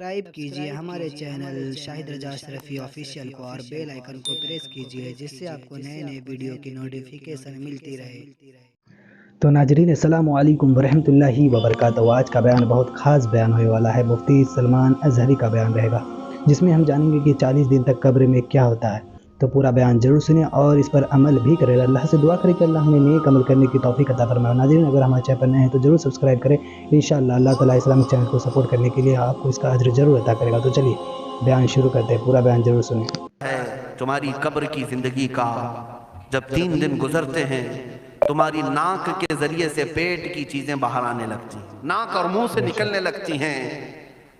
Subscribe कीजिए हमारे channel Shahid रजा Ashrafi official को और बेल आइकन को प्रेस कीजिए जिससे आपको नए नए वीडियो की नोटिफिकेशन मिलती रहे। तो नाजरीन अस्सलामु अलैकुम वरहमतुल्लाहि वबरकातुहू। आज का बयान बहुत ख़ास बयान होने वाला है। मुफ्ती सलमान अज़हरी का बयान रहेगा जिसमें हम जानेंगे कि 40 दिन तक कब्र में क्या होता है। तो पूरा बयान ज़रूर सुनें और इस पर अमल भी करें। अल्लाह से दुआ करें कि अल्लाह हमें नेक अमल करने की तौफीक अता फरमाए। नाज़रीन, अगर हमारे चैनल पर नए हैं तो ज़रूर सब्सक्राइब करें। इंशाअल्लाह अल्लाह ताला इस्लामिक चैनल को सपोर्ट करने के लिए आपको इसका अज्र ज़रूर अता करेगा। तो चलिए बयान शुरू करते हैं। पूरा बयान ज़रूर सुनें। है तुम्हारी कब्र की जिंदगी का जब 3 दिन गुजरते हैं, तुम्हारी नाक के जरिए से पेट की चीजें बाहर आने लगती हैं, नाक और मुंह से निकलने लगती हैं।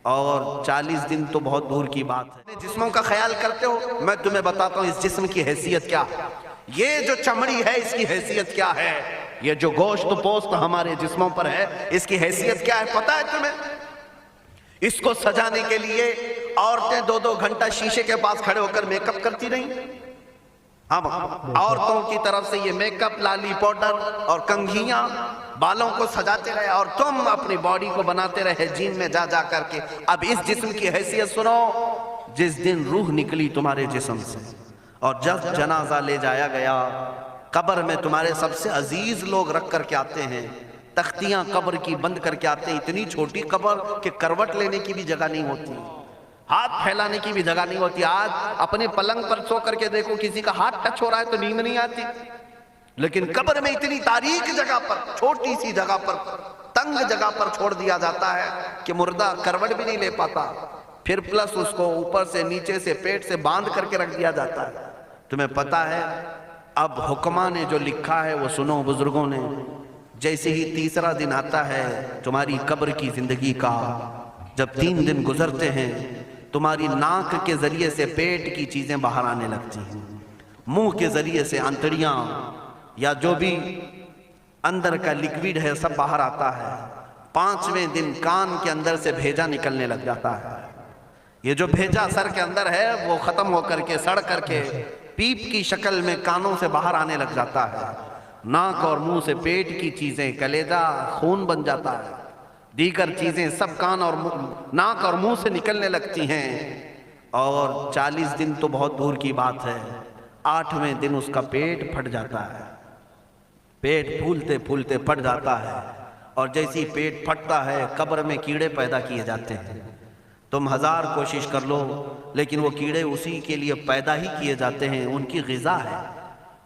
और 40 दिन तो बहुत दूर की बात है। जिस्मों का ख्याल करते हो, मैं तुम्हें बताता हूँ इस जिस्म की हैसियत क्या है। ये जो चमड़ी है इसकी हैसियत क्या है, ये जो गोश्त पोस्त हमारे जिस्मों पर है इसकी हैसियत क्या है पता है तुम्हें? इसको सजाने के लिए औरतें 2-2 घंटा शीशे के पास खड़े होकर मेकअप करती रही। हम औरतों की तरफ से ये मेकअप, लाली पाउडर और कंघियां बालों को सजाते रहे और तुम अपनी बॉडी को बनाते रहे जिम में जा जा करके। अब इस जिस्म की हैसियत सुनो। जिस दिन रूह निकली तुम्हारे जिस्म से और जब जनाजा ले जाया गया, कब्र में तुम्हारे सबसे अजीज लोग रख करके आते हैं, तख्तियां कब्र की बंद करके आते हैं। इतनी छोटी कब्र कि करवट लेने की भी जगह नहीं होती, हाथ फैलाने की भी जगह नहीं होती। आज अपने पलंग पर सो करके देखो, किसी का हाथ टच हो रहा है तो नींद नहीं आती, लेकिन कब्र में इतनी तारीक जगह पर, छोटी सी जगह पर, तंग जगह पर छोड़ दिया जाता है कि मुर्दा करवट भी नहीं ले पाता। फिर प्लस उसको ऊपर से नीचे से पेट से बांध करके रख दिया जाता है। तुम्हें पता है अब हुक्मा ने जो लिखा है वो सुनो बुजुर्गों ने। जैसे ही तीसरा दिन आता है तुम्हारी कब्र की जिंदगी का, जब 3 दिन गुजरते हैं, तुम्हारी नाक के जरिए से पेट की चीजें बाहर आने लगती हैं, मुंह के जरिए से आंतड़ियां या जो भी अंदर का लिक्विड है सब बाहर आता है। 5वें दिन कान के अंदर से भेजा निकलने लग जाता है। ये जो भेजा सर के अंदर है वो खत्म होकर के सड़ करके पीप की शक्ल में कानों से बाहर आने लग जाता है। नाक और मुंह से पेट की चीजें, कलेजा, खून बन जाता है, दीगर चीजें सब कान और नाक और मुंह से निकलने लगती हैं। और 40 दिन तो बहुत दूर की बात है, 8वें दिन उसका पेट फट जाता है। पेट फूलते फूलते फट जाता है और जैसे ही पेट फटता है कब्र में कीड़े पैदा किए जाते हैं। तुम 1000 कोशिश कर लो लेकिन वो कीड़े उसी के लिए पैदा ही किए जाते हैं, उनकी ग़िज़ा है।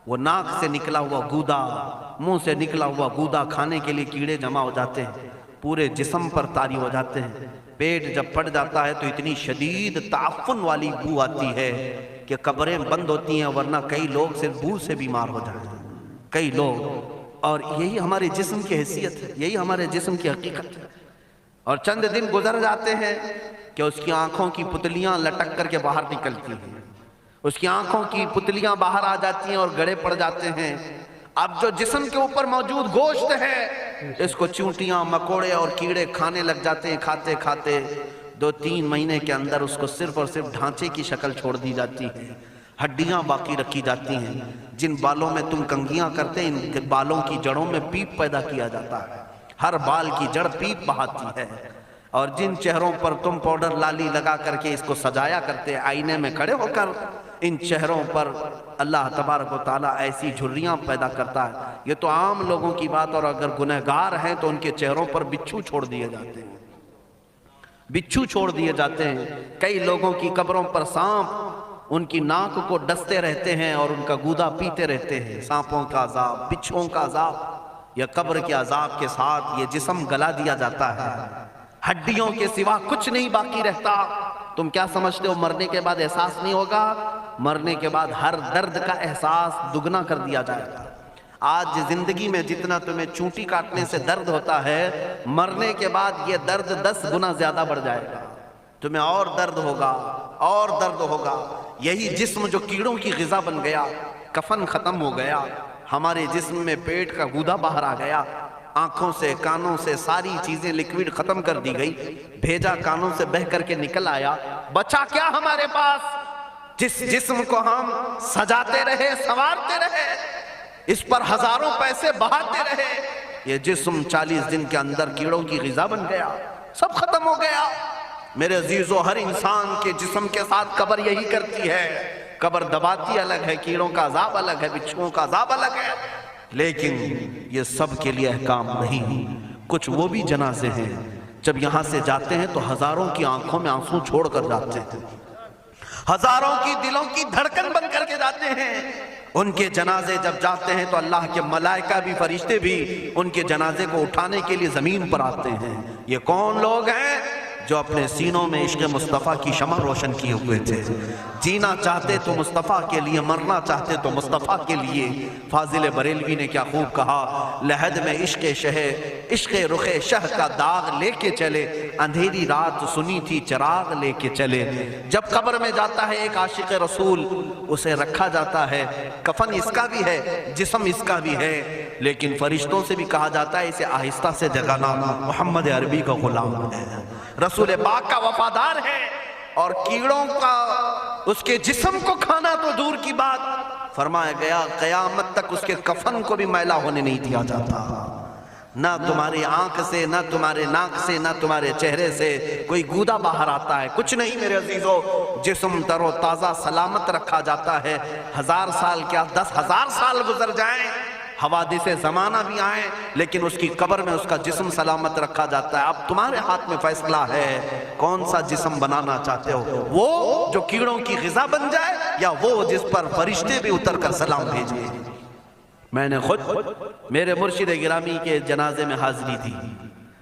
वो नाक से निकला हुआ गूदा, मुंह से निकला हुआ गूदा खाने के लिए कीड़े जमा हो जाते हैं, पूरे जिस्म पर तारी हो जाते हैं। पेट जब फट जाता है तो इतनी शदीद ताफुन वाली बू आती है कि कब्रें बंद होती हैं, वरना कई लोग सिर्फ बू से बीमार हो जाते हैं, कई लोग। और यही हमारे जिस्म की हैसियत है, यही हमारे जिस्म की हकीकत है। और चंद दिन गुजर जाते हैं कि उसकी आंखों की पुतलियां लटक करके बाहर निकलती हैं, उसकी आंखों की पुतलियां बाहर आ जाती हैं और गड़े पड़ जाते हैं। अब जो जिस्म के ऊपर मौजूद गोश्त है इसको चूंटियां, मकोड़े और कीड़े खाने लग जाते हैं। खाते खाते 2-3 महीने के अंदर उसको सिर्फ और सिर्फ ढांचे की शक्ल छोड़ दी जाती है, हड्डियां बाकी रखी जाती हैं। जिन बालों में तुम कंघियां करते हैं, इन बालों की जड़ों में पीप पैदा किया जाता है, हर बाल की जड़ पीप बहाती है। और जिन चेहरों पर तुम पाउडर लाली लगा करके इसको सजाया करते हैं आईने में खड़े होकर, इन चेहरों पर अल्लाह तबारक व तआला ऐसी झुर्रियां पैदा करता है। ये तो आम लोगों की बात, और अगर गुनहगार हैं तो उनके चेहरों पर बिच्छू छोड़ दिए जाते हैं, बिच्छू छोड़ दिए जाते हैं। कई लोगों की कब्रों पर सांप उनकी नाक को डसते रहते हैं और उनका गूदा पीते रहते हैं। सांपों का अजाब, बिच्छुओं का अजाब, या कब्र के अजाब के साथ ये जिस्म गला दिया जाता है। हड्डियों के सिवा कुछ नहीं बाकी रहता। तुम क्या समझते हो मरने के बाद एहसास नहीं होगा? मरने के बाद हर दर्द का एहसास दुगना कर दिया जाएगा। आज जिंदगी में जितना तुम्हें चूंटी काटने से दर्द होता है, मरने के बाद ये दर्द 10 गुना ज्यादा बढ़ जाएगा। तुम्हें और दर्द होगा, और दर्द होगा। यही जिस्म जो कीड़ों की ग़िज़ा बन गया, कफन खत्म हो गया, हमारे जिस्म में पेट का गूदा बाहर आ गया, आंखों से कानों से सारी चीजें लिक्विड खत्म कर दी गई, भेजा कानों से बह करके निकल आया। बचा क्या हमारे पास? जिस जिस्म को हम सजाते रहे, संवारते रहे, इस पर हजारों पैसे बहाते रहे, ये जिस्म 40 दिन के अंदर कीड़ों की ग़िज़ा बन गया, सब खत्म हो गया। میرے عزیزو ہر انسان کے جسم کے ساتھ قبر یہی کرتی ہے، قبر دباتی الگ ہے، کیڑوں کا عذاب الگ ہے، بچھوؤں کا عذاب الگ ہے، لیکن یہ سب کے لیے احکام نہیں۔ کچھ وہ بھی جنازے ہیں جب یہاں سے جاتے ہیں تو ہزاروں کی آنکھوں میں آنسو چھوڑ کر جاتے ہیں، ہزاروں کی دلوں کی دھڑکن بن کر کے جاتے ہیں۔ ان کے جنازے جب جاتے ہیں تو اللہ کے ملائکہ بھی، فرشتے بھی ان کے جنازے کو اٹھانے کے لیے زمین پر آتے ہیں۔ یہ کون لوگ ہیں؟ جو اپنے سینوں میں عشق مصطفیٰ کی شمع روشن کیے ہوئے تھے، جینا چاہتے تو مصطفیٰ کے لیے، مرنا چاہتے تو مصطفیٰ کے لیے۔ فاضل بریلوی نے کیا خوب کہا، لحد میں عشق رخ شہ کا داغ لے کے چلے، اندھیری رات سنی تھی چراغ لے کے چلے۔ جب قبر میں جاتا ہے ایک عاشق رسول، اسے رکھا جاتا ہے، کفن اس کا بھی ہے، جسم اس کا بھی ہے، لیکن فرشتوں سے بھی کہا جاتا ہے اسے آہستہ سے جگانا، محمد عربی کا غلام ہے، رسول پاک کا وفادار ہے، اور کیڑوں کا اس کے جسم کو کھانا تو دور کی بات، فرمایا گیا قیامت تک اس کے کفن کو بھی میلا ہونے نہیں دیا جاتا۔ نہ تمہاری آنکھ سے، نہ تمہارے ناک سے، نہ تمہارے چہرے سے کوئی گودا باہر آتا ہے، کچھ نہیں میرے عزیزو، جسم تر و تازہ سلامت رکھا جاتا ہے۔ 1000 سال کیا 10,000 سال گزر جائیں، حوادث زمانہ بھی آئیں، لیکن اس کی قبر میں اس کا جسم سلامت رکھا جاتا ہے۔ اب تمہارے ہاتھ میں فیصلہ ہے کون سا جسم بنانا چاہتے ہو، وہ جو کیڑوں کی غذا بن جائے، یا وہ جس پر فرشتے بھی اتر کر سلام بھیجیں۔ میں نے خود میرے مرشد گرامی کے جنازے میں حاضری دی،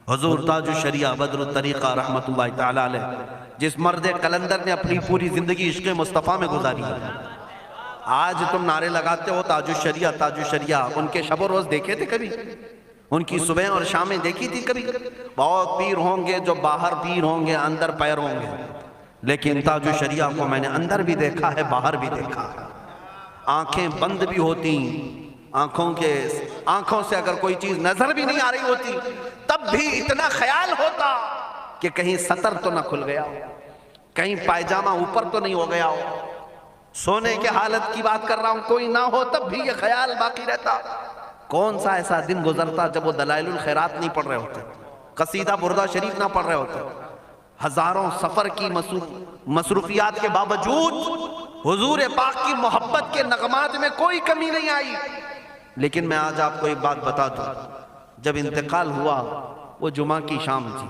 حضور تاج الشریعہ بدر الطریقہ رحمت اللہ تعالی علیہ، جس مرد قلندر نے اپنی پوری زندگی عشق مصطفیٰ میں گزاری ہے۔ آج تم نعرے لگاتے ہو تاج الشریعہ تاج الشریعہ، ان کے شب و روز دیکھے تھے کبھی؟ ان کی صبح اور شامیں دیکھی تھی کبھی؟ بہت پیر ہوں گے جو باہر پیر ہوں گے، اندر پیر ہوں گے، لیکن تاج الشریعہ کو میں نے اندر بھی دیکھا ہے، باہر بھی دیکھا ہے۔ آنکھیں بند بھی ہوتی، آنکھوں سے اگر کوئی چیز نظر بھی نہیں آ رہی ہوتی، تب بھی اتنا خیال ہوتا کہ کہیں سطر تو نہ کھل گیا ہو، کہیں پائجامہ اوپر تو نہیں ہو گیا ہو۔ سونے کے حالت کی بات کر رہا ہوں، کوئی نہ ہو تب بھی یہ خیال باقی رہتا۔ کون سا ایسا دن گزرتا جب وہ دلائل الخیرات نہیں پڑھ رہے ہوتے، قصیدہ بردہ شریف نہ پڑھ رہے ہوتے، ہزاروں سفر کی مصروفیات کے باوجود حضور پاک کی محبت کے نغمات میں کوئی کمی نہیں آئی۔ لیکن میں آج آپ کو ایک بات بتا دوں، جب انتقال ہوا وہ جمعہ کی شام تھی،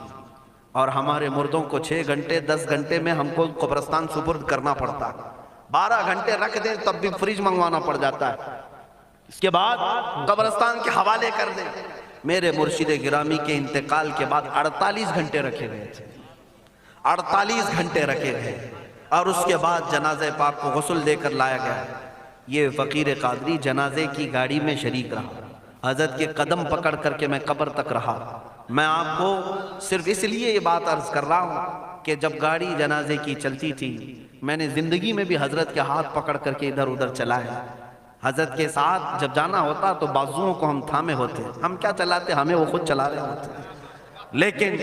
اور ہمارے مردوں کو 6 گھنٹے 10 گھنٹے میں ہم کو قبرستان سپرد کرنا پڑتا، 12 گھنٹے رکھ دیں تب بھی فریج منگوانا پڑ جاتا ہے، اس کے بعد قبرستان کے حوالے کر دیں۔ میرے مرشد گرامی کے انتقال کے بعد 48 گھنٹے رکھے گئے تھے، 48 گھنٹے رکھے گئے، اور اس کے بعد جنازہ پاک کو غسل دے کر لایا گیا۔ یہ فقیر قادری جنازے کی گاڑی میں شریک رہا، حضرت کے قدم پکڑ کر کے میں قبر تک رہا۔ میں آپ کو صرف اس لیے یہ بات عرض کر رہا ہوں کہ جب گاڑی جنازے کی چلتی تھی، میں نے زندگی میں بھی حضرت کے ہاتھ پکڑ کر کے ادھر ادھر چلائے۔ حضرت کے ساتھ جب جانا ہوتا تو بازوؤں کو ہم تھامے ہوتے، ہم کیا چلاتے، ہمیں وہ خود چلا رہے ہوتے، لیکن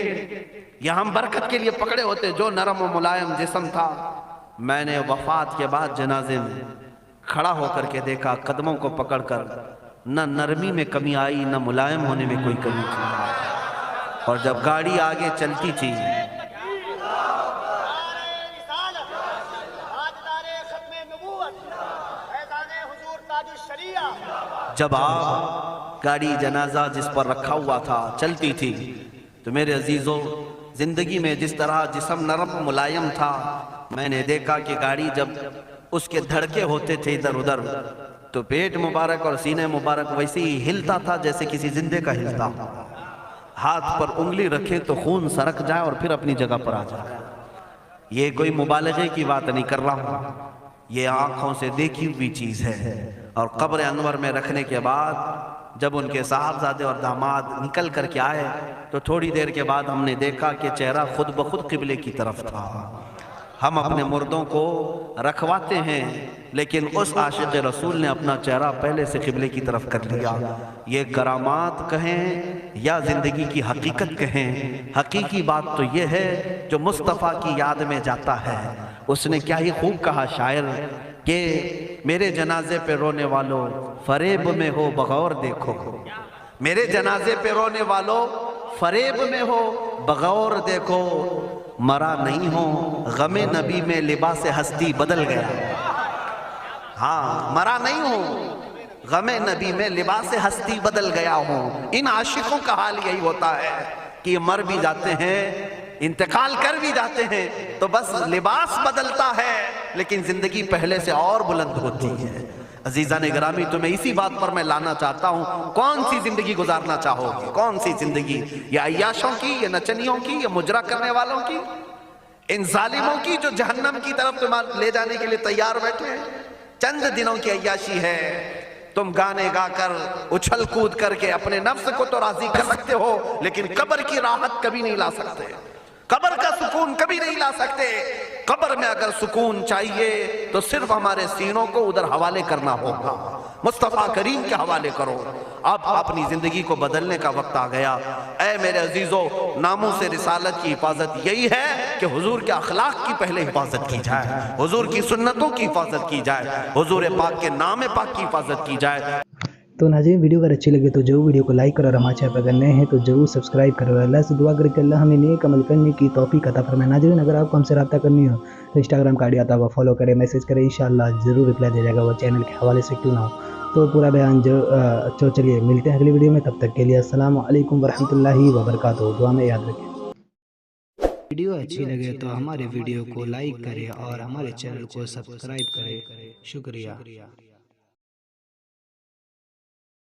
یہ ہم برکت کے لیے پکڑے ہوتے۔ جو نرم و ملائم جسم تھا، میں نے وفات کے بعد جنازے میں کھڑا ہو کر کے دیکھا، قدموں کو پکڑ کر، نہ نرمی میں کمی آئی، نہ ملائم ہونے میں کوئی کمی تھی۔ اور جب گاڑی آگے چلتی تھی، جب آپ گاڑی جنازہ جس پر رکھا ہوا تھا چلتی تھی، تو میرے عزیزو زندگی میں جس طرح جسم نرم ملائم تھا، میں نے دیکھا کہ گاڑی جب اس کے دھڑکے ہوتے تھے ادھر ادھر، تو پیٹ مبارک اور سینے مبارک ویسے ہی ہلتا تھا جیسے کسی زندے کا ہلتا۔ ہاتھ پر انگلی رکھے تو خون سرک جائے اور پھر اپنی جگہ پر آ جائے۔ یہ کوئی مبالغے کی بات نہیں کر رہا ہوں، یہ آنکھوں سے دیکھی ہوئی چیز ہے۔ اور قبر انور میں رکھنے کے بعد جب ان کے صاحبزادے اور داماد نکل کر کے آئے تو تھوڑی دیر کے بعد ہم نے دیکھا کہ چہرہ خود بخود قبلے کی طرف تھا۔ ہم اپنے مردوں کو رکھواتے ہیں، لیکن اس عاشق رسول نے اپنا چہرہ پہلے سے قبلے کی طرف کر لیا۔ یہ کرامات کہیں یا زندگی کی حقیقت کہیں، حقیقی بات تو یہ ہے جو مصطفیٰ کی یاد میں جاتا ہے۔ اس نے کیا ہی خوب کہا شاعر کہ میرے جنازے پہ رونے والوں فریب میں ہو بغور دیکھو، میرے جنازے پہ رونے والوں فریب میں ہو بغور دیکھو، मरा नहीं हो, गमे नबी में लिबास हस्ती बदल गया। हाँ, मरा नहीं हो, गमे नबी में लिबास हस्ती बदल गया हूँ। इन आशिकों का हाल यही होता है कि ये मर भी जाते हैं, इंतकाल कर भी जाते हैं, तो बस लिबास बदलता है, लेकिन जिंदगी पहले से और बुलंद होती है। अजीज़ान गिरामी, तुम्हें इसी बात पर मैं लाना चाहता हूँ। कौन सी जिंदगी गुजारना चाहोगे? कौन सी जिंदगी? या अय्याशों की, या नचनियों की, या मुजरा करने वालों की, इन जालिमों की जो जहन्नम की तरफ तुम्हें ले जाने के लिए तैयार बैठे हैं? चंद दिनों की अय्याशी है। तुम गाने गाकर, उछल कूद करके अपने नफ्स को तो राजी कर सकते हो, लेकिन कब्र की राहत कभी नहीं ला सकते, कब्र का सुकून कभी नहीं ला सकते। कब्र में अगर सुकून चाहिए तो सिर्फ हमारे सीनों को उधर हवाले करना होगा, मुस्तफा करीम के हवाले करो। अब अपनी जिंदगी को बदलने का वक्त आ गया। ऐ मेरे अजीजों, नामूस रिसालत की हिफाजत यही है कि हुजूर के अखलाक की पहले हिफाजत की जाए, हुजूर की सुन्नतों की हिफाजत की जाए, हुजूर पाक के नाम पाक की हिफाजत की जाए। तो नाज़रीन, वीडियो अगर अच्छी लगे तो जरूर वीडियो को लाइक करो, और हमारे चैनल पर अगर नए हैं तो जरूर सब्सक्राइब करो। अल्लाह से दुआ करके अल्लाह हमें नेक अमल करने की तौफीक अता फरमाए। नाज़रीन, अगर आपको हमसे रब्ता करनी हो तो इंस्टाग्राम का आईडी आता है, फॉलो करें, मैसेज करें, इंशाअल्लाह ज़रूर रिप्लाई दिया जाएगा, वो चैनल के हवाले से क्यों ना हो। तो पूरा बयान जो चलिए मिलते हैं अगली वीडियो में, तब तक के लिए अस्सलाम वालेकुम वरहमतुल्लाहि वबरकातुहू। दुआ में याद रखें। वीडियो अच्छी लगे तो हमारे वीडियो को लाइक करें और हमारे चैनल को सब्सक्राइब करें। शुक्रिया।